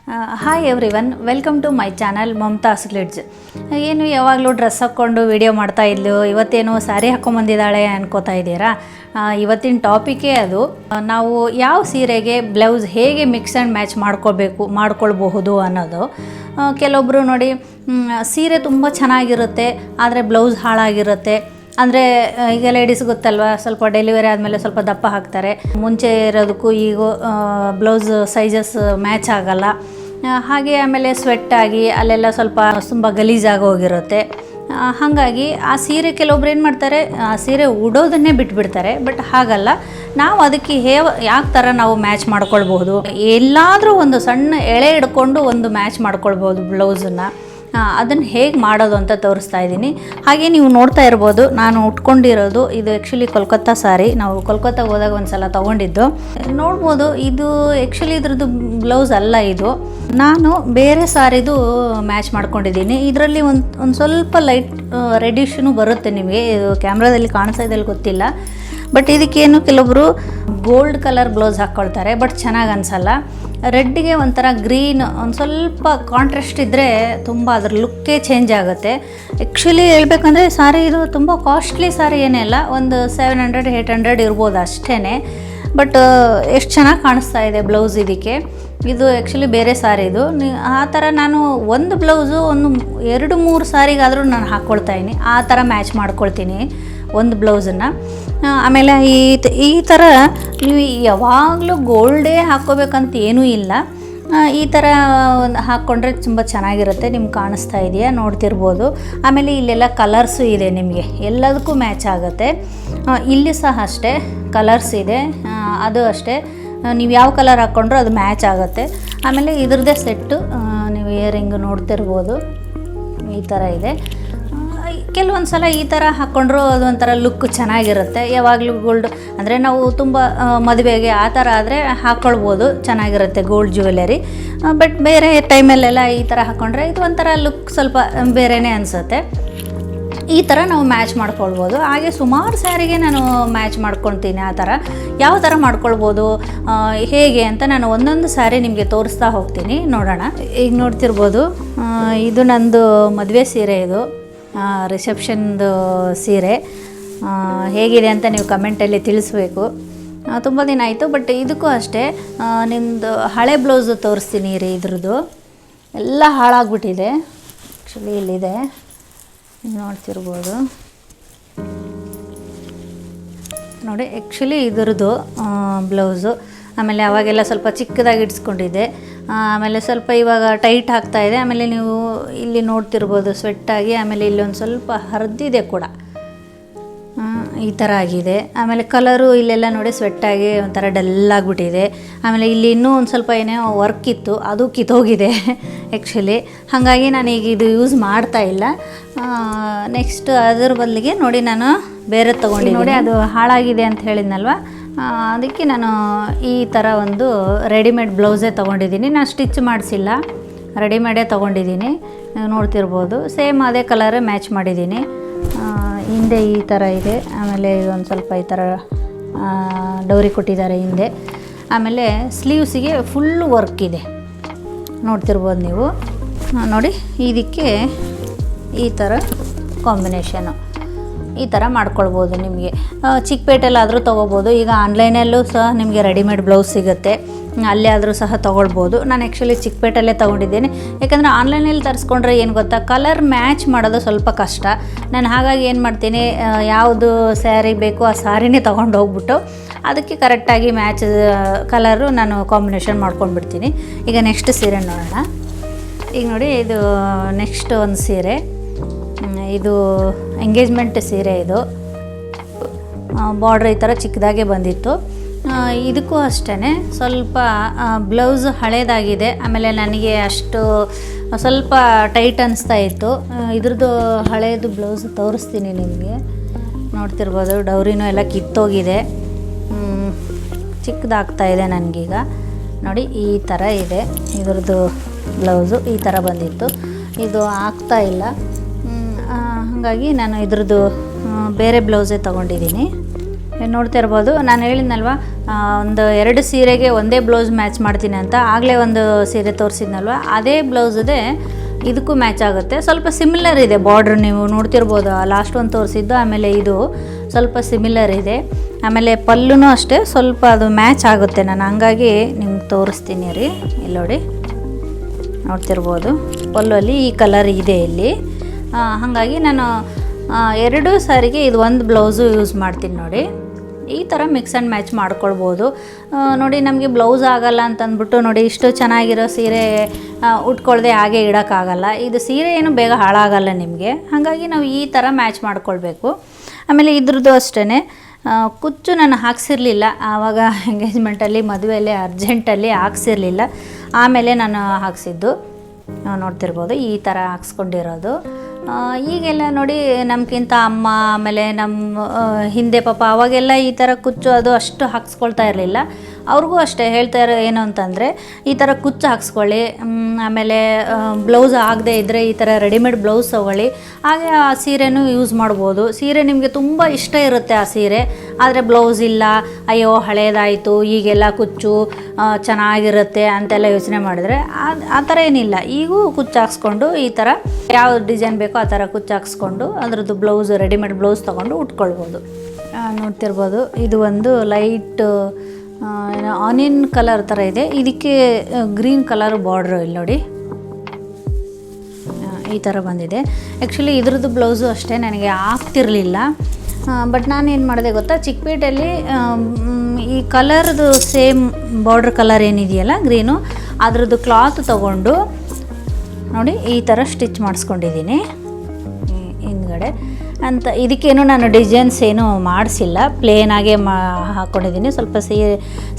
Hi everyone, welcome to my channel Mamatha's glitz. ಏನು ಯಾವಾಗಲೂ dress ಹಾಕ್ಕೊಂಡು ವೀಡಿಯೋ ಮಾಡ್ತಾ ಇದ್ಲು, ಇವತ್ತೇನು ಸ್ಯಾರಿ ಹಾಕ್ಕೊಂಬಂದಿದ್ದಾಳೆ ಅನ್ಕೋತಾ ಇದ್ದೀರಾ? ಇವತ್ತಿನ ಟಾಪಿಕೇ ಅದು. ನಾವು ಯಾವ ಸೀರೆಗೆ ಬ್ಲೌಸ್ ಹೇಗೆ ಮಿಕ್ಸ್ ಆ್ಯಂಡ್ ಮ್ಯಾಚ್ ಮಾಡ್ಕೊಳ್ಬಹುದು ಅನ್ನೋದು. ಕೆಲವೊಬ್ಬರು ನೋಡಿ, ಸೀರೆ ತುಂಬ ಚೆನ್ನಾಗಿರುತ್ತೆ ಆದರೆ ಬ್ಲೌಸ್ ಹಾಳಾಗಿರುತ್ತೆ. ಅಂದರೆ ಈಗ ಲೇಡೀಸ್ ಗೊತ್ತಲ್ವ, ಸ್ವಲ್ಪ ಡೆಲಿವರಿ ಆದಮೇಲೆ ಸ್ವಲ್ಪ ದಪ್ಪ ಹಾಕ್ತಾರೆ. ಮುಂಚೆ ಇರೋದಕ್ಕೂ ಈಗ ಬ್ಲೌಸ್ ಸೈಜಸ್ ಮ್ಯಾಚ್ ಆಗಲ್ಲ. ಹಾಗೆ ಆಮೇಲೆ ಸ್ವೆಟ್ ಆಗಿ ಅಲ್ಲೆಲ್ಲ ಸ್ವಲ್ಪ ತುಂಬ ಗಲೀಜಾಗಿ ಹೋಗಿರುತ್ತೆ. ಹಾಗಾಗಿ ಆ ಸೀರೆ ಕೆಲವೊಬ್ರು ಏನು ಮಾಡ್ತಾರೆ, ಆ ಸೀರೆ ಉಡೋದನ್ನೇ ಬಿಟ್ಬಿಡ್ತಾರೆ. ಬಟ್ ಹಾಗಲ್ಲ, ನಾವು ಅದಕ್ಕೆ ಯಾವ ಥರ ನಾವು ಮ್ಯಾಚ್ ಮಾಡ್ಕೊಳ್ಬಹುದು, ಎಲ್ಲಾದರೂ ಒಂದು ಸಣ್ಣ ಎಳೆ ಹಿಡ್ಕೊಂಡು ಒಂದು ಮ್ಯಾಚ್ ಮಾಡ್ಕೊಳ್ಬೋದು ಬ್ಲೌಸನ್ನು. ಅದನ್ನು ಹೇಗೆ ಮಾಡೋದು ಅಂತ ತೋರಿಸ್ತಾ ಇದ್ದೀನಿ. ಹಾಗೆ ನೀವು ನೋಡ್ತಾ ಇರ್ಬೋದು, ನಾನು ಉಟ್ಕೊಂಡಿರೋದು ಇದು ಆ್ಯಕ್ಚುಲಿ ಕೋಲ್ಕತ್ತಾ ಸಾರಿ. ನಾವು ಕೋಲ್ಕತ್ತಾಗೆ ಹೋದಾಗ ಒಂದು ಸಲ ತೊಗೊಂಡಿದ್ದು ನೋಡ್ಬೋದು. ಇದು ಆ್ಯಕ್ಚುಲಿ ಇದ್ರದ್ದು ಬ್ಲೌಸ್ ಅಲ್ಲ, ಇದು ನಾನು ಬೇರೆ ಸಾರಿದು ಮ್ಯಾಚ್ ಮಾಡ್ಕೊಂಡಿದ್ದೀನಿ. ಇದರಲ್ಲಿ ಒಂದು ಸ್ವಲ್ಪ ಲೈಟ್ ರೆಡಿಶನು ಬರುತ್ತೆ. ನಿಮಗೆ ಇದು ಕ್ಯಾಮ್ರಾದಲ್ಲಿ ಕಾಣಿಸ್ತಾ ಇದ್ದಲ್ಲಿ ಗೊತ್ತಿಲ್ಲ. ಬಟ್ ಇದಕ್ಕೇನು ಕೆಲವೊಬ್ಬರು ಗೋಲ್ಡ್ ಕಲರ್ ಬ್ಲೌಸ್ ಹಾಕ್ಕೊಳ್ತಾರೆ, ಬಟ್ ಚೆನ್ನಾಗಿ ಅನಿಸಲ್ಲ. ರೆಡ್ಗೆ ಒಂಥರ ಗ್ರೀನ್ ಒಂದು ಸ್ವಲ್ಪ ಕಾಂಟ್ರಾಸ್ಟ್ ಇದ್ದರೆ ತುಂಬ ಅದ್ರ ಲುಕ್ಕೇ ಚೇಂಜ್ ಆಗುತ್ತೆ. ಆ್ಯಕ್ಚುಲಿ ಹೇಳ್ಬೇಕಂದ್ರೆ ಸಾರಿ ಇದು ತುಂಬ ಕಾಸ್ಟ್ಲಿ ಸಾರಿ ಏನೇ ಅಲ್ಲ, ಒಂದು 700-800 ಇರ್ಬೋದು ಅಷ್ಟೇ. ಬಟ್ ಎಷ್ಟು ಚೆನ್ನಾಗಿ ಕಾಣಿಸ್ತಾ ಇದೆ ಬ್ಲೌಸ್ ಇದಕ್ಕೆ. ಇದು ಆ್ಯಕ್ಚುಲಿ ಬೇರೆ ಸಾರಿ ಇದು. ಆ ಥರ ನಾನು ಒಂದು ಬ್ಲೌಸು ಒಂದು 2-3 ಸಾರಿಗಾದರೂ ನಾನು ಹಾಕ್ಕೊಳ್ತಾಯಿನಿ. ಆ ಥರ ಮ್ಯಾಚ್ ಮಾಡ್ಕೊಳ್ತೀನಿ ಒಂದು ಬ್ಲೌಸನ್ನು. ಆಮೇಲೆ ಈ ಥರ ನೀವು ಯಾವಾಗಲೂ ಗೋಲ್ಡೇ ಹಾಕ್ಕೋಬೇಕಂತ ಏನೂ ಇಲ್ಲ. ಈ ಥರ ಹಾಕ್ಕೊಂಡ್ರೆ ತುಂಬ ಚೆನ್ನಾಗಿರುತ್ತೆ. ನಿಮ್ಗೆ ಕಾಣಿಸ್ತಾ ಇದೆಯಾ, ನೋಡ್ತಿರ್ಬೋದು. ಆಮೇಲೆ ಇಲ್ಲೆಲ್ಲ ಕಲರ್ಸು ಇದೆ, ನಿಮಗೆ ಎಲ್ಲದಕ್ಕೂ ಮ್ಯಾಚ್ ಆಗುತ್ತೆ. ಇಲ್ಲಿ ಸಹ ಅಷ್ಟೇ ಕಲರ್ಸ್ ಇದೆ, ಅದು ಅಷ್ಟೇ. ನೀವು ಯಾವ ಕಲರ್ ಹಾಕ್ಕೊಂಡ್ರೂ ಅದು ಮ್ಯಾಚ್ ಆಗುತ್ತೆ. ಆಮೇಲೆ ಇದ್ರದ್ದೇ ಸೆಟ್ಟು ನೀವು ಇಯರಿಂಗ್ ನೋಡ್ತಿರ್ಬೋದು, ಈ ಥರ ಇದೆ. ಕೆಲವೊಂದು ಸಲ ಈ ಥರ ಹಾಕ್ಕೊಂಡ್ರೂ ಅದೊಂಥರ ಲುಕ್ ಚೆನ್ನಾಗಿರುತ್ತೆ. ಯಾವಾಗಲೂ ಗೋಲ್ಡ್ ಅಂದರೆ ನಾವು ತುಂಬ ಮದುವೆಗೆ ಆ ಥರ ಆದರೆ ಹಾಕ್ಕೊಳ್ಬೋದು, ಚೆನ್ನಾಗಿರುತ್ತೆ ಗೋಲ್ಡ್ ಜ್ಯುವೆಲರಿ. ಬಟ್ ಬೇರೆ ಟೈಮಲ್ಲೆಲ್ಲ ಈ ಥರ ಹಾಕ್ಕೊಂಡ್ರೆ ಇದು ಒಂಥರ ಲುಕ್ ಸ್ವಲ್ಪ ಬೇರೆಯೇ ಅನಿಸುತ್ತೆ. ಈ ಥರ ನಾವು ಮ್ಯಾಚ್ ಮಾಡ್ಕೊಳ್ಬೋದು. ಹಾಗೆ ಸುಮಾರು ಸ್ಯಾರಿಗೆ ನಾನು ಮ್ಯಾಚ್ ಮಾಡ್ಕೊಳ್ತೀನಿ. ಆ ಥರ ಯಾವ ಥರ ಮಾಡ್ಕೊಳ್ಬೋದು, ಹೇಗೆ ಅಂತ ನಾನು ಒಂದೊಂದು ಸ್ಯಾರಿ ನಿಮಗೆ ತೋರಿಸ್ತಾ ಹೋಗ್ತೀನಿ. ನೋಡೋಣ. ಈಗ ನೋಡ್ತಿರ್ಬೋದು, ಇದು ನಂದು ಮದುವೆ ಸೀರೆ, ಇದು ರಿಸೆಪ್ಷನ್ದು ಸೀರೆ. ಹೇಗಿದೆ ಅಂತ ನೀವು ಕಮೆಂಟಲ್ಲಿ ತಿಳಿಸ್ಬೇಕು. ತುಂಬ ದಿನ ಆಯಿತು. ಬಟ್ ಇದಕ್ಕೂ ಅಷ್ಟೇ, ನಿಮ್ಮದು ಹಳೆ ಬ್ಲೌಸು ತೋರಿಸ್ತೀನಿ ರೀ. ಇದ್ರದ್ದು ಎಲ್ಲ ಹಾಳಾಗ್ಬಿಟ್ಟಿದೆ. ಆ್ಯಕ್ಚುಲಿ ಇಲ್ಲಿದೆ, ನೋಡ್ತಿರ್ಬೋದು ನೋಡಿ. ಆ್ಯಕ್ಚುಲಿ ಇದ್ರದ್ದು ಬ್ಲೌಸು. ಆಮೇಲೆ ಅವಾಗೆಲ್ಲ ಸ್ವಲ್ಪ ಚಿಕ್ಕದಾಗಿ ಇಡ್ಸ್ಕೊಂಡಿದ್ದೆ. ಆಮೇಲೆ ಸ್ವಲ್ಪ ಇವಾಗ ಟೈಟ್ ಆಗ್ತಾಯಿದೆ. ಆಮೇಲೆ ನೀವು ಇಲ್ಲಿ ನೋಡ್ತಿರ್ಬೋದು ಸ್ವೆಟ್ಟಾಗಿ. ಆಮೇಲೆ ಇಲ್ಲಿ ಒಂದು ಸ್ವಲ್ಪ ಹರಿದಿದೆ ಕೂಡ, ಈ ಥರ ಆಗಿದೆ. ಆಮೇಲೆ ಕಲರು ಇಲ್ಲೆಲ್ಲ ನೋಡಿ ಸ್ವೆಟ್ಟಾಗಿ ಒಂಥರ ಡಲ್ಲಾಗಿಬಿಟ್ಟಿದೆ. ಆಮೇಲೆ ಇಲ್ಲಿ ಇನ್ನೂ ಒಂದು ಸ್ವಲ್ಪ ಏನೇ ವರ್ಕ್ ಇತ್ತು, ಅದು ಕಿತ್ತೋಗಿದೆ ಆ್ಯಕ್ಚುಲಿ. ಹಾಗಾಗಿ ನಾನು ಈಗ ಇದು ಯೂಸ್ ಮಾಡ್ತಾ ಇಲ್ಲ. ನೆಕ್ಸ್ಟ್ ಅದ್ರ ಬದಲಿಗೆ ನೋಡಿ ನಾನು ಬೇರೆ ತೊಗೊಂಡು ನೋಡಿ, ಅದು ಹಾಳಾಗಿದೆ ಅಂತ ಹೇಳಿದ್ನಲ್ವ, ಅದಕ್ಕೆ ನಾನು ಈ ಥರ ಒಂದು ರೆಡಿಮೇಡ್ ಬ್ಲೌಸೇ ತೊಗೊಂಡಿದ್ದೀನಿ. ನಾನು ಸ್ಟಿಚ್ ಮಾಡಿಸಿಲ್ಲ, ರೆಡಿಮೇಡೇ ತೊಗೊಂಡಿದ್ದೀನಿ. ನೋಡ್ತಿರ್ಬೋದು, ಸೇಮ್ ಅದೇ ಕಲರೇ ಮ್ಯಾಚ್ ಮಾಡಿದ್ದೀನಿ. ಹಿಂದೆ ಈ ಥರ ಇದೆ. ಆಮೇಲೆ ಒಂದು ಸ್ವಲ್ಪ ಈ ಥರ ಡೌರಿ ಕೊಟ್ಟಿದ್ದಾರೆ ಹಿಂದೆ. ಆಮೇಲೆ ಸ್ಲೀವ್ಸಿಗೆ ಫುಲ್ಲು ವರ್ಕ್ ಇದೆ, ನೋಡ್ತಿರ್ಬೋದು ನೀವು. ನೋಡಿ, ಇದಕ್ಕೆ ಈ ಥರ ಕಾಂಬಿನೇಷನು ಈ ಥರ ಮಾಡ್ಕೊಳ್ಬೋದು. ನಿಮಗೆ ಚಿಕ್ಕಪೇಟೆಲ್ಲಾದರೂ ತೊಗೋಬೋದು. ಈಗ ಆನ್ಲೈನಲ್ಲೂ ಸಹ ನಿಮಗೆ ರೆಡಿಮೇಡ್ ಬ್ಲೌಸ್ ಸಿಗುತ್ತೆ, ಅಲ್ಲೇ ಆದರೂ ಸಹ ತೊಗೊಳ್ಬೋದು. ನಾನು ಆ್ಯಕ್ಚುಲಿ ಚಿಕ್ಕಪೇಟೆಲ್ಲೇ ತೊಗೊಂಡಿದ್ದೇನೆ. ಯಾಕಂದರೆ ಆನ್ಲೈನಲ್ಲಿ ತರಿಸ್ಕೊಂಡ್ರೆ ಏನು ಗೊತ್ತಾ, ಕಲರ್ ಮ್ಯಾಚ್ ಮಾಡೋದು ಸ್ವಲ್ಪ ಕಷ್ಟ. ನಾನು ಹಾಗಾಗಿ ಏನು ಮಾಡ್ತೀನಿ, ಯಾವುದು ಸ್ಯಾರಿ ಬೇಕೋ ಆ ಸ್ಯಾರಿನೇ ತೊಗೊಂಡು ಹೋಗ್ಬಿಟ್ಟು ಅದಕ್ಕೆ ಕರೆಕ್ಟಾಗಿ ಮ್ಯಾಚ್ ಕಲರು ನಾನು ಕಾಂಬಿನೇಷನ್ ಮಾಡ್ಕೊಂಡ್ಬಿಡ್ತೀನಿ. ಈಗ ನೆಕ್ಸ್ಟ್ ಸೀರೆ ನೋಡೋಣ. ಈಗ ನೋಡಿ, ಇದು ನೆಕ್ಸ್ಟ್ ಒಂದು ಸೀರೆ. ಇದು ಎಂಗೇಜ್ಮೆಂಟ್ ಸೀರೆ. ಇದು ಬಾರ್ಡ್ರ್ ಈ ಥರ ಚಿಕ್ಕದಾಗೆ ಬಂದಿತ್ತು. ಇದಕ್ಕೂ ಅಷ್ಟೇ ಸ್ವಲ್ಪ ಬ್ಲೌಸ್ ಹಳೇದಾಗಿದೆ. ಆಮೇಲೆ ನನಗೆ ಅಷ್ಟು ಸ್ವಲ್ಪ ಟೈಟ್ ಅನಿಸ್ತಾ ಇತ್ತು. ಇದ್ರದ್ದು ಹಳೇದು ಬ್ಲೌಸ್ ತೋರಿಸ್ತೀನಿ ನಿಮಗೆ. ನೋಡ್ತಿರ್ಬೋದು, ಡೌರಿನೂ ಎಲ್ಲ ಕಿತ್ತೋಗಿದೆ, ಚಿಕ್ಕದಾಗ್ತಾಯಿದೆ ನನಗೀಗ. ನೋಡಿ, ಈ ಥರ ಇದೆ ಇದ್ರದ್ದು ಬ್ಲೌಸು. ಈ ಥರ ಬಂದಿತ್ತು, ಇದು ಆಗ್ತಾಯಿಲ್ಲ. ಹಾಗಾಗಿ ನಾನು ಇದ್ರದ್ದು ಬೇರೆ ಬ್ಲೌಸೇ ತೊಗೊಂಡಿದ್ದೀನಿ. ನೋಡ್ತಾ ಇರ್ಬೋದು, ನಾನು ಹೇಳಿದ್ನಲ್ವ ಒಂದು 2 ಸೀರೆಗೆ ಒಂದೇ ಬ್ಲೌಸ್ ಮ್ಯಾಚ್ ಮಾಡ್ತೀನಿ ಅಂತ. ಆಗಲೇ ಒಂದು ಸೀರೆ ತೋರಿಸಿದ್ನಲ್ವ, ಅದೇ ಬ್ಲೌಸದೇ ಇದಕ್ಕೂ ಮ್ಯಾಚ್ ಆಗುತ್ತೆ. ಸ್ವಲ್ಪ ಸಿಮಿಲರ್ ಇದೆ ಬಾರ್ಡ್ರ್, ನೀವು ನೋಡ್ತಿರ್ಬೋದು. ಲಾಸ್ಟ್ ಒಂದು ತೋರಿಸಿದ್ದು, ಆಮೇಲೆ ಇದು ಸ್ವಲ್ಪ ಸಿಮಿಲರ್ ಇದೆ. ಆಮೇಲೆ ಪಲ್ಲುನೂ ಅಷ್ಟೇ ಸ್ವಲ್ಪ ಅದು ಮ್ಯಾಚ್ ಆಗುತ್ತೆ. ನಾನು ಹಂಗಾಗಿ ನಿಮ್ಗೆ ತೋರಿಸ್ತೀನಿ ರೀ. ಇಲ್ಲಿ ನೋಡಿ, ನೋಡ್ತಿರ್ಬೋದು ಪಲ್ಲುವಲ್ಲಿ ಈ ಕಲರ್ ಇದೆ ಇಲ್ಲಿ. ಹಾಗಾಗಿ ನಾನು 2 ಸಾರಿಗೆ ಇದು ಒಂದು ಬ್ಲೌಸು ಯೂಸ್ ಮಾಡ್ತೀನಿ ನೋಡಿ. ಈ ಥರ ಮಿಕ್ಸ್ ಆ್ಯಂಡ್ ಮ್ಯಾಚ್ ಮಾಡ್ಕೊಳ್ಬೋದು ನೋಡಿ. ನಮಗೆ ಬ್ಲೌಸ್ ಆಗಲ್ಲ ಅಂತಂದ್ಬಿಟ್ಟು ನೋಡಿ, ಇಷ್ಟು ಚೆನ್ನಾಗಿರೋ ಸೀರೆ ಉಟ್ಕೊಳ್ದೆ ಹಾಗೆ ಇಡೋಕ್ಕಾಗಲ್ಲ. ಇದು ಸೀರೆ ಏನು ಬೇಗ ಹಾಳಾಗಲ್ಲ ನಿಮಗೆ. ಹಾಗಾಗಿ ನಾವು ಈ ಥರ ಮ್ಯಾಚ್ ಮಾಡ್ಕೊಳ್ಬೇಕು. ಆಮೇಲೆ ಇದ್ರದ್ದು ಅಷ್ಟೇ ಕುಚ್ಚು ನಾನು ಹಾಕ್ಸಿರ್ಲಿಲ್ಲ ಆವಾಗ, ಎಂಗೇಜ್ಮೆಂಟಲ್ಲಿ ಮದುವೆಯಲ್ಲಿ ಅರ್ಜೆಂಟಲ್ಲಿ ಹಾಕ್ಸಿರ್ಲಿಲ್ಲ. ಆಮೇಲೆ ನಾನು ಹಾಕ್ಸಿದ್ದು ನೋಡ್ತಿರ್ಬೋದು, ಈ ಥರ ಹಾಕ್ಸ್ಕೊಂಡಿರೋದು. ಈಗೆಲ್ಲ ನೋಡಿ ನಮಗಿಂತ ಅಮ್ಮ, ಆಮೇಲೆ ನಮ್ಮ ಹಿಂದೆ ಪಾಪ ಅವಾಗೆಲ್ಲ ಈ ಥರ ಕುಚ್ಚು ಅದು ಅಷ್ಟು ಹಾಕ್ಸ್ಕೊಳ್ತಾ ಇರಲಿಲ್ಲ. ಅವ್ರಿಗೂ ಅಷ್ಟೇ ಹೇಳ್ತಾ ಇರೋ ಏನು ಅಂತಂದರೆ, ಈ ಥರ ಕುಚ್ಚು ಹಾಕ್ಸ್ಕೊಳ್ಳಿ, ಆಮೇಲೆ ಬ್ಲೌಸ್ ಆಗದೆ ಇದ್ದರೆ ಈ ಥರ ರೆಡಿಮೇಡ್ ಬ್ಲೌಸ್ ತೊಗೊಳ್ಳಿ, ಹಾಗೆ ಆ ಸೀರೆನೂ ಯೂಸ್ ಮಾಡ್ಬೋದು. ಸೀರೆ ನಿಮಗೆ ತುಂಬ ಇಷ್ಟ ಇರುತ್ತೆ ಆ ಸೀರೆ, ಆದರೆ ಬ್ಲೌಸ್ ಇಲ್ಲ, ಅಯ್ಯೋ ಹಳೇದಾಯಿತು, ಈಗೆಲ್ಲ ಕುಚ್ಚು ಚೆನ್ನಾಗಿರುತ್ತೆ ಅಂತೆಲ್ಲ ಯೋಚನೆ ಮಾಡಿದ್ರೆ ಆ ಥರ ಏನಿಲ್ಲ. ಈಗೂ ಕುಚ್ಚು ಹಾಕ್ಸ್ಕೊಂಡು ಈ ಥರ ಯಾವ ಡಿಸೈನ್ ಬೇಕೋ ಆ ಥರ ಕುಚ್ಚು ಹಾಕ್ಸ್ಕೊಂಡು ಅದರದ್ದು ಬ್ಲೌಸ್, ರೆಡಿಮೇಡ್ ಬ್ಲೌಸ್ ತೊಗೊಂಡು ಉಟ್ಕೊಳ್ಬೋದು. ನೋಡ್ತಿರ್ಬೋದು, ಇದು ಒಂದು ಲೈಟ್ ಆನಿಯನ್ ಕಲರ್ ಥರ ಇದೆ. ಇದಕ್ಕೆ ಗ್ರೀನ್ ಕಲರ್ ಬಾರ್ಡ್ರು ಇಲ್ಲಿ ನೋಡಿ, ಈ ಥರ ಬಂದಿದೆ. ಆ್ಯಕ್ಚುಲಿ ಇದ್ರದ್ದು ಬ್ಲೌಸು ಅಷ್ಟೇ ನನಗೆ ಆಗ್ತಿರಲಿಲ್ಲ. ಬಟ್ ನಾನೇನು ಮಾಡಿದೆ ಗೊತ್ತಾ, ಚಿಕ್ಕಪೇಟೆಯಲ್ಲಿ ಈ ಕಲರ್ದು ಸೇಮ್ ಬಾರ್ಡ್ರ್ ಕಲರ್ ಏನಿದೆಯಲ್ಲ ಗ್ರೀನು, ಅದರದ್ದು ಕ್ಲಾತ್ ತೊಗೊಂಡು ನೋಡಿ ಈ ಥರ ಸ್ಟಿಚ್ ಮಾಡಿಸ್ಕೊಂಡಿದ್ದೀನಿ ಹಿಂದ್ಗಡೆ ಅಂತ. ಇದಕ್ಕೇನು ನಾನು ಡಿಸೈನ್ಸ್ ಏನೂ ಮಾಡಿಸಿಲ್ಲ, ಪ್ಲೇನಾಗೆ ಹಾಕ್ಕೊಂಡಿದ್ದೀನಿ. ಸ್ವಲ್ಪ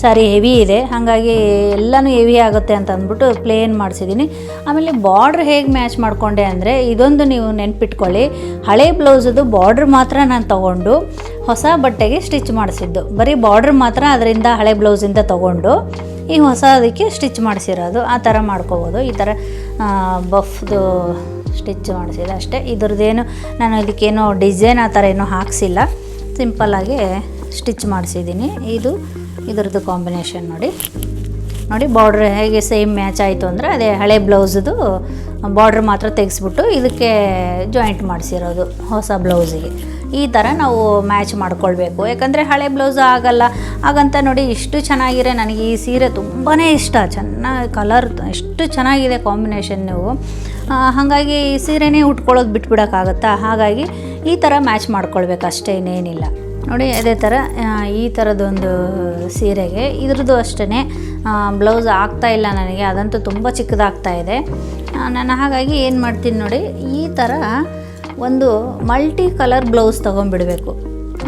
ಸಾರಿ ಹೆವಿ ಇದೆ, ಹಾಗಾಗಿ ಎಲ್ಲನೂ ಹೆವಿ ಆಗುತ್ತೆ ಅಂತ ಅಂದ್ಬಿಟ್ಟು ಪ್ಲೇನ್ ಮಾಡಿಸಿದ್ದೀನಿ. ಆಮೇಲೆ ಬಾರ್ಡ್ರ್ ಹೇಗೆ ಮ್ಯಾಚ್ ಮಾಡಿಕೊಂಡೆ ಅಂದರೆ, ಇದೊಂದು ನೀವು ನೆನ್ಪಿಟ್ಕೊಳ್ಳಿ, ಹಳೆ ಬ್ಲೌಸದು ಬಾರ್ಡ್ರ್ ಮಾತ್ರ ನಾನು ತೊಗೊಂಡು ಹೊಸ ಬಟ್ಟೆಗೆ ಸ್ಟಿಚ್ ಮಾಡಿಸಿದ್ದು. ಬರೀ ಬಾರ್ಡ್ರ್ ಮಾತ್ರ ಅದರಿಂದ ಹಳೆ ಬ್ಲೌಸಿಂದ ತೊಗೊಂಡು ಈ ಹೊಸ ಅದಕ್ಕೆ ಸ್ಟಿಚ್ ಮಾಡಿಸಿರೋದು. ಆ ಥರ ಮಾಡ್ಕೋಬೋದು. ಈ ಥರ ಬಫ್ದು ಸ್ಟಿಚ್ ಮಾಡಿಸಿದೆ ಅಷ್ಟೇ. ಇದ್ರದ್ದೇನು ನಾನು ಇದಕ್ಕೇನೋ ಡಿಸೈನ್ ಆ ಥರ ಏನೂ ಹಾಕ್ಸಿಲ್ಲ, ಸಿಂಪಲ್ಲಾಗಿ ಸ್ಟಿಚ್ ಮಾಡಿಸಿದ್ದೀನಿ. ಇದು ಇದ್ರದ್ದು ಕಾಂಬಿನೇಷನ್ ನೋಡಿ. ಬಾರ್ಡ್ರ್ ಹೇಗೆ ಸೇಮ್ ಮ್ಯಾಚ್ ಆಯಿತು ಅಂದರೆ, ಅದೇ ಹಳೆ ಬ್ಲೌಸ್ದು ಬಾರ್ಡ್ರ್ ಮಾತ್ರ ತೆಗೆಸ್ಬಿಟ್ಟು ಇದಕ್ಕೆ ಜಾಯಿಂಟ್ ಮಾಡಿಸಿರೋದು ಹೊಸ ಬ್ಲೌಸಿಗೆ. ಈ ಥರ ನಾವು ಮ್ಯಾಚ್ ಮಾಡ್ಕೊಳ್ಬೇಕು. ಯಾಕಂದರೆ ಹಳೆ ಬ್ಲೌಸ್ ಆಗಲ್ಲ. ಹಾಗಂತ ನೋಡಿ ಇಷ್ಟು ಚೆನ್ನಾಗಿರೋ, ನನಗೆ ಈ ಸೀರೆ ತುಂಬಾ ಇಷ್ಟ, ಚೆನ್ನಾಗಿ ಕಲರ್ ಎಷ್ಟು ಚೆನ್ನಾಗಿದೆ ಕಾಂಬಿನೇಷನ್. ನೀವು ಹಾಗಾಗಿ ಈ ಸೀರೆನೇ ಉಟ್ಕೊಳ್ಳೋದು ಬಿಟ್ಬಿಡೋಕ್ಕಾಗತ್ತಾ? ಹಾಗಾಗಿ ಈ ಥರ ಮ್ಯಾಚ್ ಮಾಡ್ಕೊಳ್ಬೇಕು ಅಷ್ಟೇ, ಇನ್ನೇನಿಲ್ಲ ನೋಡಿ. ಅದೇ ಥರ ಈ ಥರದೊಂದು ಸೀರೆಗೆ ಇದ್ರದ್ದು ಅಷ್ಟೇ ಬ್ಲೌಸ್ ಆಗ್ತಾಯಿಲ್ಲ ನನಗೆ, ಅದಂತೂ ತುಂಬ ಚಿಕ್ಕದಾಗ್ತಾ ಇದೆ. ನಾನು ಹಾಗಾಗಿ ಏನು ಮಾಡ್ತೀನಿ ನೋಡಿ, ಈ ಥರ ಒಂದು ಮಲ್ಟಿ ಕಲರ್ ಬ್ಲೌಸ್ ತೊಗೊಂಡ್ಬಿಡಬೇಕು.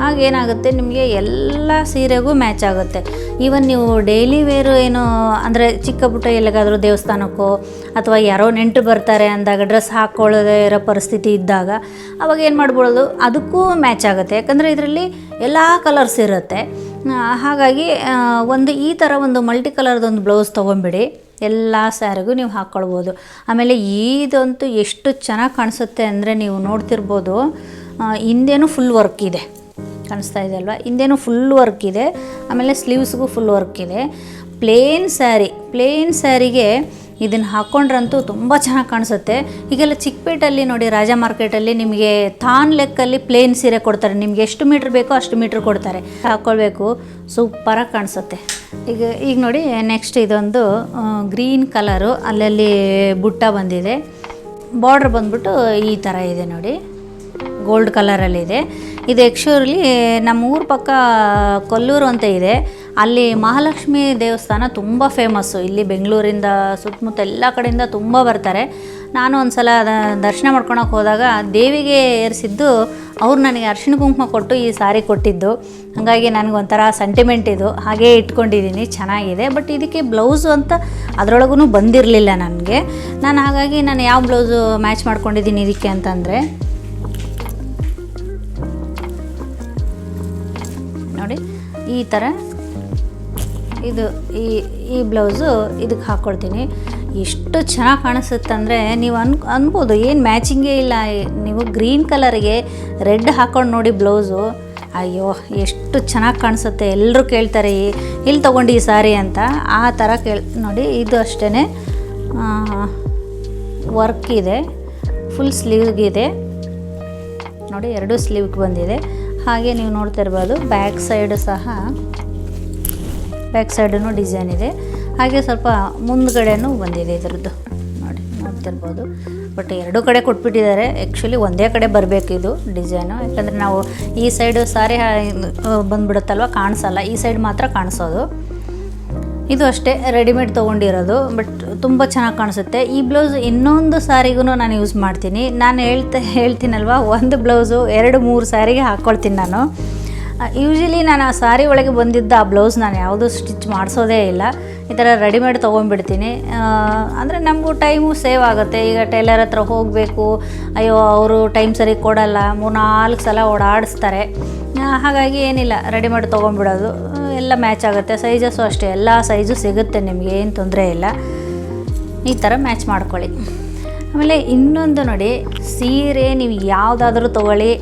ಆಗೇನಾಗುತ್ತೆ, ನಿಮಗೆ ಎಲ್ಲ ಸೀರೆಗೂ ಮ್ಯಾಚ್ ಆಗುತ್ತೆ. ಈವನ್ ನೀವು ಡೈಲಿ ವೇರು ಏನು ಅಂದರೆ ಚಿಕ್ಕ ಪುಟ್ಟ ಎಲ್ಲಿಗಾದರೂ ದೇವಸ್ಥಾನಕ್ಕೋ ಅಥವಾ ಯಾರೋ ನೆಂಟು ಬರ್ತಾರೆ ಅಂದಾಗ ಡ್ರೆಸ್ ಹಾಕ್ಕೊಳ್ಳೋದೇ ಇರೋ ಪರಿಸ್ಥಿತಿ ಇದ್ದಾಗ ಅವಾಗ ಏನು ಮಾಡ್ಬೋದು, ಅದಕ್ಕೂ ಮ್ಯಾಚ್ ಆಗುತ್ತೆ. ಯಾಕಂದರೆ ಇದರಲ್ಲಿ ಎಲ್ಲ ಕಲರ್ಸ್ ಇರುತ್ತೆ. ಹಾಗಾಗಿ ಈ ಥರ ಒಂದು ಮಲ್ಟಿ ಕಲರ್ದೊಂದು ಬ್ಲೌಸ್ ತೊಗೊಂಬಿಡಿ, ಎಲ್ಲ ಸ್ಯಾರಿಗೂ ನೀವು ಹಾಕ್ಕೊಳ್ಬೋದು. ಆಮೇಲೆ ಇದಂತೂ ಎಷ್ಟು ಚೆನ್ನಾಗಿ ಕಾಣಿಸುತ್ತೆ ಅಂದರೆ, ನೀವು ನೋಡ್ತಿರ್ಬೋದು, ಹಿಂದೇನೂ ಫುಲ್ ವರ್ಕ್ ಇದೆ, ಕಾಣಿಸ್ತಾ ಇದೆ ಅಲ್ವಾ? ಹಿಂದೇನೂ ಫುಲ್ ವರ್ಕ್ ಇದೆ. ಆಮೇಲೆ ಸ್ಲೀವ್ಸ್ಗೂ ಫುಲ್ ವರ್ಕ್ ಇದೆ. ಪ್ಲೇನ್ ಸ್ಯಾರಿಗೆ ಇದನ್ನು ಹಾಕ್ಕೊಂಡ್ರಂತೂ ತುಂಬ ಚೆನ್ನಾಗಿ ಕಾಣಿಸುತ್ತೆ. ಈಗೆಲ್ಲ ಚಿಕ್ಕಪೇಟಲ್ಲಿ ನೋಡಿ, ರಾಜಾ ಮಾರ್ಕೆಟಲ್ಲಿ ನಿಮಗೆ ಥಾನ್ ಲೆಕ್ಕಲ್ಲಿ ಪ್ಲೇನ್ ಸೀರೆ ಕೊಡ್ತಾರೆ. ನಿಮಗೆ ಎಷ್ಟು ಮೀಟ್ರ್ ಬೇಕೋ ಅಷ್ಟು ಮೀಟ್ರ್ ಕೊಡ್ತಾರೆ, ಹಾಕ್ಕೊಳ್ಬೇಕು, ಸೂಪರಾಗಿ ಕಾಣಿಸುತ್ತೆ. ಈಗ ನೋಡಿ, ನೆಕ್ಸ್ಟ್ ಇದೊಂದು ಗ್ರೀನ್ ಕಲರು, ಅಲ್ಲಲ್ಲಿ ಬುಟ್ಟ ಬಂದಿದೆ. ಬಾರ್ಡ್ರ್ ಬಂದ್ಬಿಟ್ಟು ಈ ಥರ ಇದೆ ನೋಡಿ, ಗೋಲ್ಡ್ ಕಲರಲ್ಲಿದೆ. ಇದು ಆ್ಯಕ್ಚುಲಿ ನಮ್ಮ ಊರ ಪಕ್ಕ ಕೊಲ್ಲೂರು ಅಂತ ಇದೆ, ಅಲ್ಲಿ ಮಹಾಲಕ್ಷ್ಮಿ ದೇವಸ್ಥಾನ ತುಂಬ ಫೇಮಸ್ಸು. ಇಲ್ಲಿ ಬೆಂಗಳೂರಿಂದ ಸುತ್ತಮುತ್ತ ಎಲ್ಲ ಕಡೆಯಿಂದ ತುಂಬ ಬರ್ತಾರೆ. ನಾನು ಒಂದು ಸಲ ದರ್ಶನ ಮಾಡ್ಕೊಳಕ್ಕೆ ಹೋದಾಗ ದೇವಿಗೆ ಏರಿಸಿದ್ದು ಅವ್ರು ನನಗೆ ಅರಿಶಿಣ ಕುಂಕುಮ ಕೊಟ್ಟು ಈ ಸಾರಿ ಕೊಟ್ಟಿದ್ದು. ಹಾಗಾಗಿ ನನಗೊಂಥರ ಸೆಂಟಿಮೆಂಟ್ ಇದು, ಹಾಗೇ ಇಟ್ಕೊಂಡಿದ್ದೀನಿ, ಚೆನ್ನಾಗಿದೆ. ಬಟ್ ಇದಕ್ಕೆ ಬ್ಲೌಸು ಅಂತ ಅದರೊಳಗೂ ಬಂದಿರಲಿಲ್ಲ ನನಗೆ. ಹಾಗಾಗಿ ನಾನು ಯಾವ ಬ್ಲೌಸು ಮ್ಯಾಚ್ ಮಾಡ್ಕೊಂಡಿದ್ದೀನಿ ಇದಕ್ಕೆ ಅಂತಂದರೆ ನೋಡಿ, ಈ ಥರ ಇದು ಈ ಬ್ಲೌಸು ಇದಕ್ಕೆ ಹಾಕ್ಕೊಳ್ತೀನಿ. ಎಷ್ಟು ಚೆನ್ನಾಗಿ ಕಾಣಿಸುತ್ತೆ ಅಂದರೆ, ನೀವು ಅನ್ಬೋದು ಏನು ಮ್ಯಾಚಿಂಗೇ ಇಲ್ಲ. ನೀವು ಗ್ರೀನ್ ಕಲರ್ಗೆ ರೆಡ್ ಹಾಕ್ಕೊಂಡು ನೋಡಿ ಬ್ಲೌಸು, ಅಯ್ಯೋ ಎಷ್ಟು ಚೆನ್ನಾಗಿ ಕಾಣಿಸುತ್ತೆ, ಎಲ್ಲರೂ ಕೇಳ್ತಾರೆ ಎಲ್ಲಿ ತೊಗೊಂಡು ಈ ಸಾರಿ ಅಂತ. ಆ ಥರ ನೋಡಿ, ಇದು ಅಷ್ಟೇ ವರ್ಕ್ ಇದೆ, ಫುಲ್ ಸ್ಲೀವ್ಗಿದೆ ನೋಡಿ, 2 ಸ್ಲೀವ್ಗೆ ಬಂದಿದೆ. ಹಾಗೆ ನೀವು ನೋಡ್ತಾ ಇರ್ಬೋದು ಬ್ಯಾಕ್ ಸೈಡೂ ಡಿಸೈನ್ ಇದೆ. ಹಾಗೆ ಸ್ವಲ್ಪ ಮುಂದ್ಗಡೆನೂ ಬಂದಿದೆ ಇದರದ್ದು ನೋಡ್ತಿರ್ಬೋದು. ಬಟ್ 2 ಕಡೆ ಕೊಟ್ಬಿಟ್ಟಿದ್ದಾರೆ. ಆ್ಯಕ್ಚುಲಿ ಒಂದೇ ಕಡೆ ಬರಬೇಕು ಇದು ಡಿಸೈನು, ಯಾಕಂದರೆ ನಾವು ಈ ಸೈಡು ಸಾರಿ ಬಂದುಬಿಡುತ್ತಲ್ವ, ಕಾಣಿಸಲ್ಲ, ಈ ಸೈಡ್ ಮಾತ್ರ ಕಾಣಿಸೋದು. ಇದು ಅಷ್ಟೇ ರೆಡಿಮೇಡ್ ತೊಗೊಂಡಿರೋದು, ಬಟ್ ತುಂಬ ಚೆನ್ನಾಗಿ ಕಾಣಿಸುತ್ತೆ. ಈ ಬ್ಲೌಸ್ ಇನ್ನೊಂದು ಸಾರಿಗೂ ನಾನು ಯೂಸ್ ಮಾಡ್ತೀನಿ. ನಾನು ಹೇಳ್ತೀನಲ್ವ, ಒಂದು ಬ್ಲೌಸು 2-3 ಸಾರಿಗೆ ಹಾಕ್ಕೊಳ್ತೀನಿ ನಾನು. ಯೂಶ್ವಲಿ ನಾನು ಆ ಸಾರಿ ಒಳಗೆ ಬಂದಿದ್ದ ಆ ಬ್ಲೌಸ್ ನಾನು ಯಾವುದೂ ಸ್ಟಿಚ್ ಮಾಡಿಸೋದೇ ಇಲ್ಲ. ಈ ಥರ ರೆಡಿಮೇಡ್ ತೊಗೊಂಡ್ಬಿಡ್ತೀನಿ. ಅಂದರೆ ನಮಗೂ ಟೈಮು ಸೇವ್ ಆಗುತ್ತೆ. ಈಗ ಟೈಲರ್ ಹತ್ರ ಹೋಗಬೇಕು, ಅಯ್ಯೋ ಅವರು ಟೈಮ್ ಸರಿ ಕೊಡಲ್ಲ, 3-4 ಸಲ ಓಡಾಡಿಸ್ತಾರೆ. ಹಾಗಾಗಿ ಏನಿಲ್ಲ, ರೆಡಿಮೇಡ್ ತೊಗೊಂಡ್ಬಿಡೋದು, ಎಲ್ಲ ಮ್ಯಾಚ್ ಆಗುತ್ತೆ. ಸೈಜಸ್ಸು ಅಷ್ಟೇ, ಎಲ್ಲ ಸೈಜು ಸಿಗುತ್ತೆ, ನಿಮಗೆ ಏನು ತೊಂದರೆ ಇಲ್ಲ. ಈ ಥರ ಮ್ಯಾಚ್ ಮಾಡ್ಕೊಳ್ಳಿ. ಆಮೇಲೆ ಇನ್ನೊಂದು ನೋಡಿ, ಸೀರೆ ನೀವು ಯಾವುದಾದ್ರೂ ತೊಗೊಳ್ಳಿ,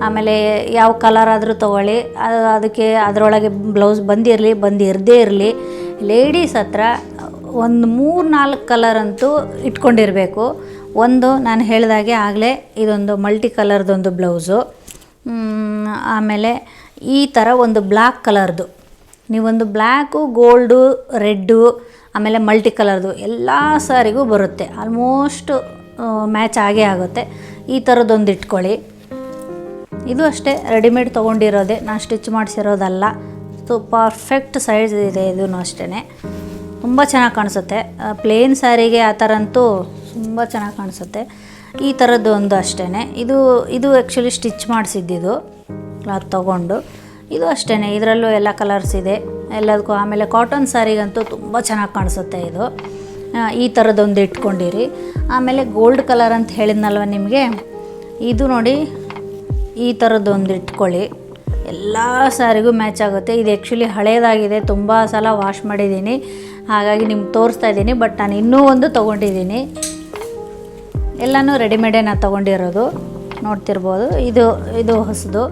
ಆಮೇಲೆ ಯಾವ ಕಲರ್ ಆದರೂ ತೊಗೊಳ್ಳಿ, ಅದಕ್ಕೆ ಅದರೊಳಗೆ ಬ್ಲೌಸ್ ಬಂದಿರದೇ ಇರಲಿ, ಲೇಡೀಸ್ ಹತ್ರ ಒಂದು 3-4 ಕಲರ್ ಅಂತೂ ಇಟ್ಕೊಂಡಿರಬೇಕು. ಒಂದು ನಾನು ಹೇಳಿದಾಗೆ ಆಗಲೇ ಇದೊಂದು ಮಲ್ಟಿ ಕಲರ್ದೊಂದು ಬ್ಲೌಸು, ಆಮೇಲೆ ಈ ಥರ ಒಂದು ಬ್ಲ್ಯಾಕ್ ಕಲರ್ದು, ನೀವೊಂದು ಬ್ಲ್ಯಾಕು, ಗೋಲ್ಡು, ರೆಡ್ಡು, ಆಮೇಲೆ ಮಲ್ಟಿ ಕಲರ್ದು ಎಲ್ಲ ಸಾರಿಗೂ ಬರುತ್ತೆ. ಆಲ್ಮೋಸ್ಟ್ ಮ್ಯಾಚ್ ಆಗೇ ಆಗುತ್ತೆ. ಈ ಥರದ್ದೊಂದು ಇಟ್ಕೊಳ್ಳಿ. ಇದು ಅಷ್ಟೇ ರೆಡಿಮೇಡ್ ತೊಗೊಂಡಿರೋದೆ, ನಾನು ಸ್ಟಿಚ್ ಮಾಡಿಸಿರೋದಲ್ಲ. ಸೊ ಪರ್ಫೆಕ್ಟ್ ಸೈಜ್ ಇದೆ ಇದೂ ಅಷ್ಟೇ, ತುಂಬ ಚೆನ್ನಾಗಿ ಕಾಣಿಸುತ್ತೆ. ಪ್ಲೇನ್ ಸ್ಯಾರಿಗೆ ಆ ಥರ ಅಂತೂ ತುಂಬ ಚೆನ್ನಾಗಿ ಕಾಣಿಸುತ್ತೆ. ಈ ಥರದ್ದು ಒಂದು ಅಷ್ಟೇ, ಇದು ಆ್ಯಕ್ಚುಲಿ ಸ್ಟಿಚ್ ಮಾಡಿಸಿದ್ದಿದ್ದು ಕ್ಲಾತ್ ತೊಗೊಂಡು. ಇದು ಅಷ್ಟೇ, ಇದರಲ್ಲೂ ಎಲ್ಲ ಕಲರ್ಸ್ ಇದೆ ಎಲ್ಲದಕ್ಕೂ. ಆಮೇಲೆ ಕಾಟನ್ ಸ್ಯಾರಿಗಂತೂ ತುಂಬ ಚೆನ್ನಾಗಿ ಕಾಣಿಸುತ್ತೆ ಇದು. ಈ ಥರದ್ದೊಂದು ಇಟ್ಕೊಂಡಿರಿ. ಆಮೇಲೆ ಗೋಲ್ಡ್ ಕಲರ್ ಅಂತ ಹೇಳಿದ್ನಲ್ವ ನಿಮಗೆ, ಇದು ನೋಡಿ ಈ ಥರದ್ದೊಂದು ಇಟ್ಕೊಳ್ಳಿ, ಎಲ್ಲ ಸ್ಯಾರಿಗೂ ಮ್ಯಾಚ್ ಆಗುತ್ತೆ. ಇದು ಆ್ಯಕ್ಚುಲಿ ಹಳೇದಾಗಿದೆ, ತುಂಬ ಸಲ ವಾಶ್ ಮಾಡಿದ್ದೀನಿ, ಹಾಗಾಗಿ ನಿಮ್ಗೆ ತೋರಿಸ್ತಾ ಇದ್ದೀನಿ. ಬಟ್ ನಾನು ಇನ್ನೂ ಒಂದು ತೊಗೊಂಡಿದ್ದೀನಿ, ಎಲ್ಲನೂ ರೆಡಿಮೇಡೇ ನಾನು ತೊಗೊಂಡಿರೋದು, ನೋಡ್ತಿರ್ಬೋದು. ಇದು ಹೊಸದು.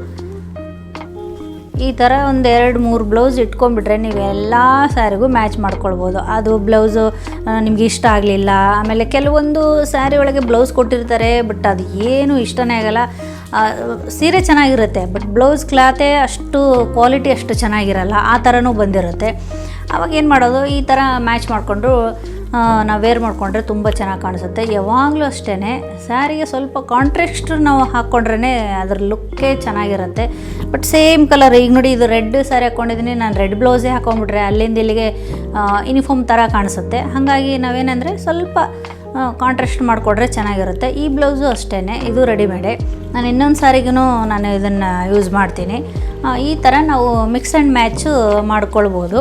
ಈ ಥರ ಒಂದು 2-3 ಬ್ಲೌಸ್ ಇಟ್ಕೊಂಡ್ಬಿಟ್ರೆ ನೀವು ಎಲ್ಲ ಸ್ಯಾರಿಗೂ ಮ್ಯಾಚ್ ಮಾಡ್ಕೊಳ್ಬೋದು. ಅದು ಬ್ಲೌಸು ನಿಮ್ಗೆ ಇಷ್ಟ ಆಗಲಿಲ್ಲ, ಆಮೇಲೆ ಕೆಲವೊಂದು ಸ್ಯಾರಿ ಒಳಗೆ ಬ್ಲೌಸ್ ಕೊಟ್ಟಿರ್ತಾರೆ, ಬಟ್ ಅದು ಏನು ಇಷ್ಟನೇ ಆಗಲ್ಲ. ಸೀರೆ ಚೆನ್ನಾಗಿರುತ್ತೆ, ಬಟ್ ಬ್ಲೌಸ್ ಕ್ಲಾತೇ ಅಷ್ಟು ಕ್ವಾಲಿಟಿ ಅಷ್ಟು ಚೆನ್ನಾಗಿರಲ್ಲ, ಆ ಥರನೂ ಬಂದಿರುತ್ತೆ. ಆವಾಗ ಏನು ಮಾಡೋದು, ಈ ಥರ ಮ್ಯಾಚ್ ಮಾಡಿಕೊಂಡು ನಾವು ವೇರ್ ಮಾಡಿಕೊಂಡ್ರೆ ತುಂಬ ಚೆನ್ನಾಗಿ ಕಾಣಿಸುತ್ತೆ. ಯಾವಾಗಲೂ ಅಷ್ಟೇ ಸ್ಯಾರಿಗೆ ಸ್ವಲ್ಪ ಕಾಂಟ್ರಾಸ್ಟ್ ನಾವು ಹಾಕ್ಕೊಂಡ್ರೇ ಅದ್ರ ಲುಕ್ಕೇ ಚೆನ್ನಾಗಿರುತ್ತೆ. ಬಟ್ ಸೇಮ್ ಕಲರ್, ಈಗ ನೋಡಿ ಇದು ರೆಡ್ ಸ್ಯಾರಿ ಹಾಕ್ಕೊಂಡಿದ್ದೀನಿ, ನಾನು ರೆಡ್ ಬ್ಲೌಸೇ ಹಾಕ್ಕೊಂಡ್ಬಿಟ್ರೆ ಅಲ್ಲಿಂದ ಇಲ್ಲಿಗೆ ಯೂನಿಫಾರ್ಮ್ ಥರ ಕಾಣಿಸುತ್ತೆ. ಹಾಗಾಗಿ ನಾವೇನಂದರೆ ಸ್ವಲ್ಪ ಕಾಂಟ್ರಾಸ್ಟ್ ಮಾಡಿಕೊಡ್ರೆ ಚೆನ್ನಾಗಿರುತ್ತೆ. ಈ ಬ್ಲೌಸು ಅಷ್ಟೇ, ಇದು ರೆಡಿಮೇಡೆ. ನಾನು ಇನ್ನೊಂದು ಸಾರಿಗೂ ನಾನು ಇದನ್ನು ಯೂಸ್ ಮಾಡ್ತೀನಿ. ಈ ಥರ ನಾವು ಮಿಕ್ಸ್ ಆ್ಯಂಡ್ ಮ್ಯಾಚು ಮಾಡ್ಕೊಳ್ಬೋದು.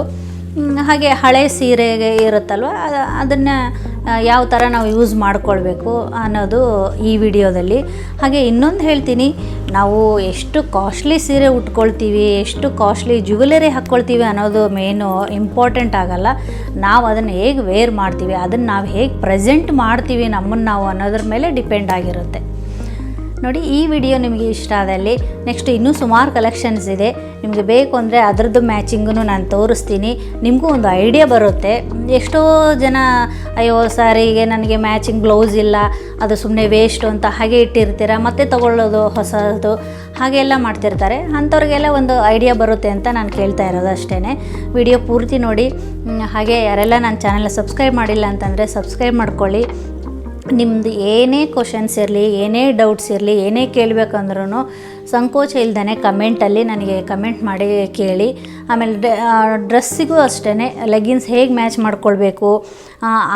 ಹಾಗೆ ಹಳೆ ಸೀರೆಗೆ ಇರುತ್ತಲ್ವ, ಅದನ್ನು ಯಾವ ಥರ ನಾವು ಯೂಸ್ ಮಾಡ್ಕೊಳ್ಬೇಕು ಅನ್ನೋದು ಈ ವಿಡಿಯೋದಲ್ಲಿ. ಹಾಗೆ ಇನ್ನೊಂದು ಹೇಳ್ತೀನಿ, ನಾವು ಎಷ್ಟು ಕಾಸ್ಟ್ಲಿ ಸೀರೆ ಉಟ್ಕೊಳ್ತೀವಿ, ಎಷ್ಟು ಕಾಸ್ಟ್ಲಿ ಜ್ಯುವೆಲರಿ ಹಾಕ್ಕೊಳ್ತೀವಿ ಅನ್ನೋದು ಮೇನು ಇಂಪಾರ್ಟೆಂಟ್ ಆಗಲ್ಲ. ನಾವು ಅದನ್ನು ಹೇಗೆ ವೇರ್ ಮಾಡ್ತೀವಿ, ಅದನ್ನು ನಾವು ಹೇಗೆ ಪ್ರೆಸೆಂಟ್ ಮಾಡ್ತೀವಿ ನಮ್ಮನ್ನು ನಾವು ಅನ್ನೋದ್ರ ಮೇಲೆ ಡಿಪೆಂಡ್ ಆಗಿರುತ್ತೆ. ನೋಡಿ, ಈ ವಿಡಿಯೋ ನಿಮಗೆ ಇಷ್ಟ ಆದಲ್ಲಿ ನೆಕ್ಸ್ಟ್ ಇನ್ನೂ ಸುಮಾರು ಕಲೆಕ್ಷನ್ಸ್ ಇದೆ. ನಿಮಗೆ ಬೇಕು ಅಂದರೆ ಅದರದ್ದು ಮ್ಯಾಚಿಂಗೂ ನಾನು ತೋರಿಸ್ತೀನಿ, ನಿಮಗೂ ಒಂದು ಐಡಿಯಾ ಬರುತ್ತೆ. ಎಷ್ಟೋ ಜನ ಅಯ್ಯೋ ಸಾರಿಗೆ ನನಗೆ ಮ್ಯಾಚಿಂಗ್ ಬ್ಲೌಸ್ ಇಲ್ಲ, ಅದು ಸುಮ್ಮನೆ ವೇಸ್ಟು ಅಂತ ಹಾಗೆ ಇಟ್ಟಿರ್ತೀರ, ಮತ್ತೆ ತೊಗೊಳ್ಳೋದು ಹೊಸದು ಹಾಗೆಲ್ಲ ಮಾಡ್ತಿರ್ತಾರೆ. ಅಂಥವ್ರಿಗೆಲ್ಲ ಒಂದು ಐಡಿಯಾ ಬರುತ್ತೆ ಅಂತ ನಾನು ಕೇಳ್ತಾ ಇರೋದು ಅಷ್ಟೇ. ವಿಡಿಯೋ ಪೂರ್ತಿ ನೋಡಿ. ಹಾಗೆ ಯಾರೆಲ್ಲ ನನ್ನ ಚಾನಲ್ ಸಬ್ಸ್ಕ್ರೈಬ್ ಮಾಡಿಲ್ಲ ಅಂತಂದರೆ ಸಬ್ಸ್ಕ್ರೈಬ್ ಮಾಡ್ಕೊಳ್ಳಿ. ನಿಮ್ಮದು ಏನೇ ಕ್ವಶನ್ಸ್ ಇರಲಿ, ಏನೇ ಡೌಟ್ಸ್ ಇರಲಿ, ಏನೇ ಕೇಳಬೇಕಂದ್ರೂ ಸಂಕೋಚ ಇಲ್ದೇ ಕಮೆಂಟಲ್ಲಿ ನನಗೆ ಕಮೆಂಟ್ ಮಾಡಿ ಕೇಳಿ. ಆಮೇಲೆ ಡ್ರೆಸ್ಸಿಗೂ ಅಷ್ಟೇ, ಲೆಗ್ಗಿನ್ಸ್ ಹೇಗೆ ಮ್ಯಾಚ್ ಮಾಡ್ಕೊಳ್ಬೇಕು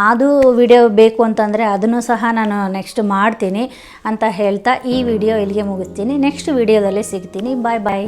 ಅದು ವಿಡಿಯೋ ಬೇಕು ಅಂತಂದರೆ ಅದನ್ನು ಸಹ ನಾನು ನೆಕ್ಸ್ಟ್ ಮಾಡ್ತೀನಿ ಅಂತ ಹೇಳ್ತಾ ಈ ವಿಡಿಯೋ ಇಲ್ಲಿಗೆ ಮುಗಿಸ್ತೀನಿ. ನೆಕ್ಸ್ಟ್ ವಿಡಿಯೋದಲ್ಲಿ ಸಿಗ್ತೀನಿ. ಬಾಯ್ ಬಾಯ್.